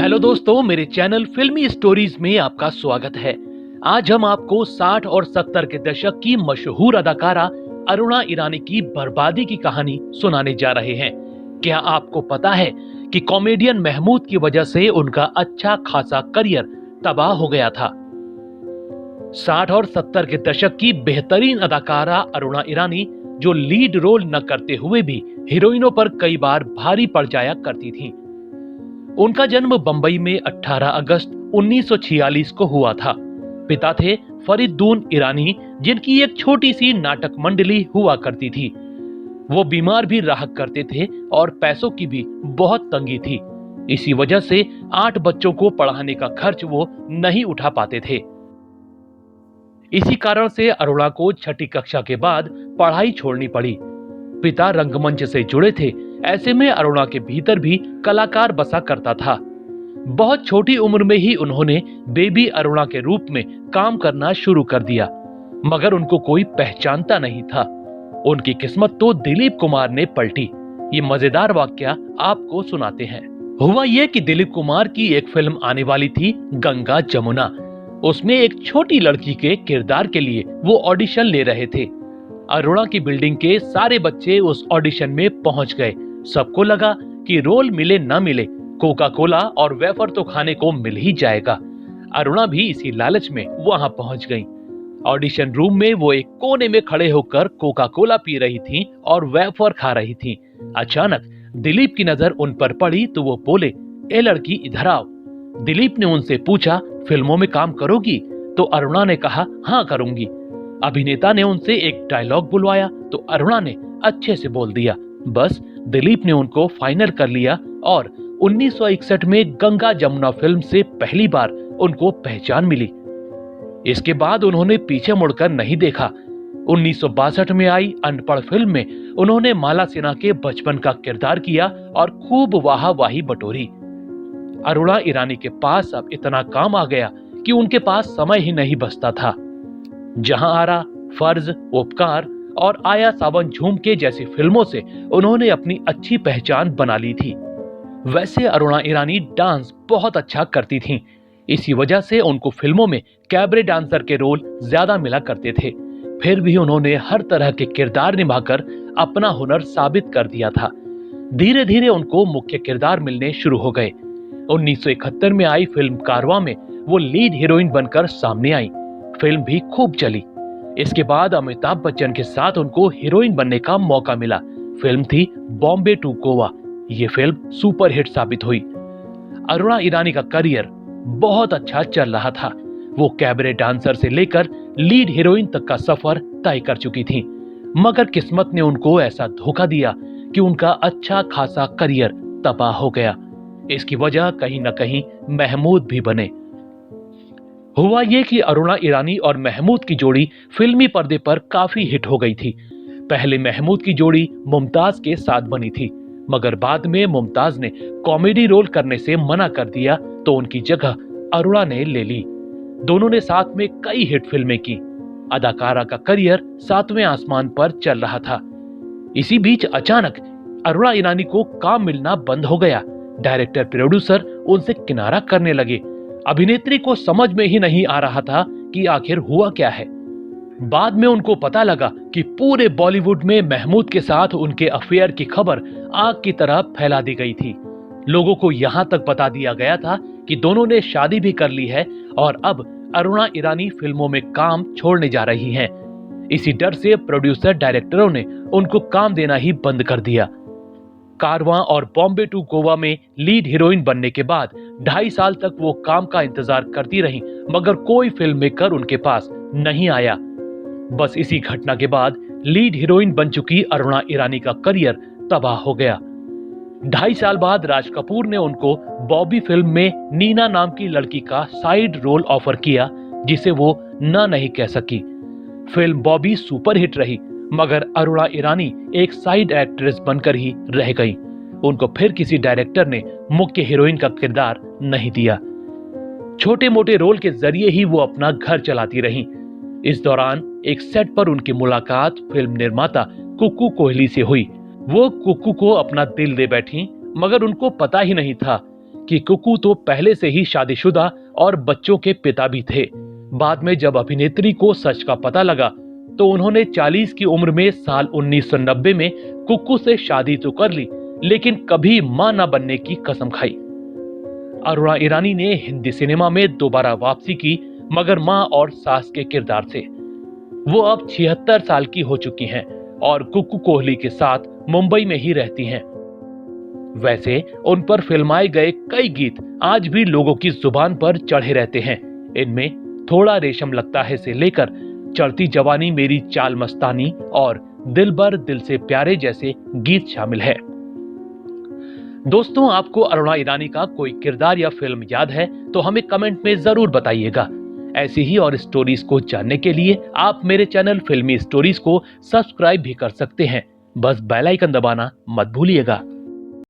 Hello दोस्तों, मेरे channel फिल्मी स्टोरीज में आपका स्वागत है। आज हम आपको 60 और 70 के दशक की मशहूर अदाकारा अरुणा ईरानी की बर्बादी की कहानी सुनाने जा रहे हैं। क्या आपको पता है कि कॉमेडियन महमूद की वजह से उनका अच्छा खासा करियर तबाह हो गया था। 60 और 70 के दशक की बेहतरीन अदाकारा अरुणा ईरानी, जो लीड रोल न करते हुए भी हीरोइनों पर कई बार भारी पड़ जाया करती थीं। उनका जन्म बंबई में 18 अगस्त 1946 को हुआ था। पिता थे फरीदून ईरानी, जिनकी एक छोटी सी नाटक मंडली हुआ करती थी। वो बीमार भी रहा करते थे और पैसों की भी बहुत तंगी थी। इसी वजह से 8 बच्चों को पढ़ाने का खर्च वो नहीं उठा पाते थे। इसी कारण से अरुणा को छठी कक्षा के बाद पढ़ाई छोड़नी पड़ी। पिता रंगमंच से जुड़े थे, ऐसे में अरुणा के भीतर भी कलाकार बसा करता था। बहुत छोटी उम्र में ही उन्होंने बेबी अरुणा के रूप में काम करना शुरू कर दिया, मगर उनको कोई पहचानता नहीं था। उनकी किस्मत तो दिलीप कुमार ने पलटी। ये मजेदार वाकया आपको सुनाते हैं। हुआ ये कि दिलीप कुमार की एक फिल्म आने वाली थी, गंगा जमुना। उसमें एक छोटी लड़की के किरदार के लिए वो ऑडिशन ले रहे थे। अरुणा की बिल्डिंग के सारे बच्चे उस ऑडिशन में पहुंच गए। सबको लगा कि रोल मिले ना मिले, कोका कोला और वेफर तो खाने को मिल ही जाएगा। अरुणा भी इसी लालच में वहां पहुंच गईं। ऑडिशन रूम में वो एक कोने में खड़े होकर कोका कोला पी रही थीं और वेफर खा रही थीं। अचानक दिलीप की नजर उन पर पड़ी तो वो बोले, ए लड़की इधर आओ। दिलीप ने उनसे पूछा, फिल्मों में काम करोगी? तो अरुणा ने कहा, हाँ करूंगी। अभिनेता ने उनसे एक डायलॉग बुलवाया तो अरुणा ने अच्छे से बोल दिया। बस दिलीप ने उनको फाइनल कर लिया और 1961 में गंगा जमुना फिल्म से पहली बार उनको पहचान मिली। इसके बाद उन्होंने पीछे मुड़कर नहीं देखा। 1962 में आई अनपढ़ फिल्म में उन्होंने माला सिन्हा के बचपन का किरदार किया और खूब वाहवाही बटोरी। अरुणा ईरानी के पास अब इतना काम आ गया कि उनके पास समय ही नहीं बचता था। जहां आरा, फर्ज, उपकार और आया सावन झूम के जैसी फिल्मों से उन्होंने अपनी अच्छी पहचान बना ली थी। वैसे अरुणा ईरानी डांस बहुत अच्छा करती थीं। इसी वजह से उनको फिल्मों में कैबरे डांसर के रोल ज्यादा मिला करते थे। फिर भी उन्होंने हर तरह के किरदार निभाकर अपना हुनर साबित कर दिया था। धीरे धीरे उनको मुख्य किरदार मिलने शुरू हो गए। 1971 में आई फिल्म कारवां में वो लीड हीरोइन बनकर सामने आई। फिल्म भी खूब चली। इसके बाद अमिताभ बच्चन के साथ उनको हीरोइन बनने का मौका मिला। फिल्म थी बॉम्बे टू गोवा। ये फिल्म सुपरहिट साबित हुई। अरुणा ईरानी का करियर बहुत अच्छा चल रहा था। वो कैबरे डांसर से लेकर लीड हीरोइन तक का सफर तय कर चुकी थीं। मगर किस्मत ने उनको ऐसा धोखा दिया कि उनका अच्छा खासा करियर तबाह हो गया। इसकी वजह कहीं न कहीं महमूद भी बने। हुआ ये कि अरुणा ईरानी और महमूद की जोड़ी फिल्मी पर्दे पर काफी हिट हो गई थी। पहले महमूद की जोड़ी मुमताज के साथ बनी थी, मगर बाद में मुमताज ने कॉमेडी रोल करने से मना कर दिया तो उनकी जगह अरुणा ने ले ली। दोनों ने साथ में कई हिट फिल्में की। अदाकारा का करियर 7वें आसमान पर चल रहा था। इसी बीच अचानक अरुणा ईरानी को काम मिलना बंद हो गया। डायरेक्टर प्रोड्यूसर उनसे किनारा करने लगे। अभिनेत्री को समझ में ही नहीं आ रहा था कि आखिर हुआ क्या है। बाद में उनको पता लगा कि पूरे बॉलीवुड में महमूद के साथ उनके अफेयर की खबर आग की तरह फैला दी गई थी। लोगों को यहाँ तक बता दिया गया था कि दोनों ने शादी भी कर ली है और अब अरुणा ईरानी फिल्मों में काम छोड़ने जा रही हैं। इसी डर से प्रोड्यूसर डायरेक्टरों ने उनको काम देना ही बंद कर दिया। कारवां और बॉम्बे टू गोवा में लीड हीरोइन बनने के बाद 2.5 साल तक वो काम का इंतजार करती रहीं, मगर कोई फिल्म मेकर उनके पास नहीं आया। बस इसी घटना के बाद लीड हीरोइन बन चुकी अरुणा ईरानी का करियर तबाह हो गया। 2.5 साल बाद राज कपूर ने उनको बॉबी फिल्म में नीना नाम की लड़की का साइड रोल ऑफर किया, जिसे वो ना नहीं कह सकी। फिल्म बॉबी सुपरहिट रही, मगर अरुणा ईरानी एक साइड एक्ट्रेस बनकर ही रह गई। उनको फिर किसी डायरेक्टर ने मुख्य हीरोइन का किरदार नहीं दिया। छोटे मोटे रोल के जरिए ही वो अपना घर चलाती रहीं। इस दौरान एक सेट पर उनकी मुलाकात फिल्म निर्माता कुक्कू कोहली से हुई। वो कुक्कू को अपना दिल दे बैठी, मगर उनको पता ही नहीं था कि कुक्कू तो पहले से ही शादीशुदा और बच्चों के पिता भी थे। बाद में जब अभिनेत्री को सच का पता लगा तो उन्होंने 40 की उम्र में साल 1990 में कुक्कू से शादी तो कर ली, लेकिन कभी मां न बनने की कसम खाई। अरुणा ईरानी ने हिंदी सिनेमा में दोबारा वापसी की, मगर मां और सास के किरदार से। वो अब 76 साल की हो चुकी हैं और कुक्कू कोहली के साथ मुंबई में ही रहती हैं। वैसे उन पर फिल्माए गए कई गीत आज भी लोगों की जुबान पर चढ़े रहते हैं। इनमें थोड़ा रेशम लगता है से लेकर चढ़ती जवानी मेरी चाल मस्तानी और दिल बर दिल से प्यारे जैसे गीत शामिल है। दोस्तों, आपको अरुणा ईरानी का कोई किरदार या फिल्म याद है तो हमें कमेंट में जरूर बताइएगा। ऐसी ही और स्टोरीज को जानने के लिए आप मेरे चैनल फिल्मी स्टोरीज को सब्सक्राइब भी कर सकते हैं। बस बेल आइकन दबाना मत भूलिएगा।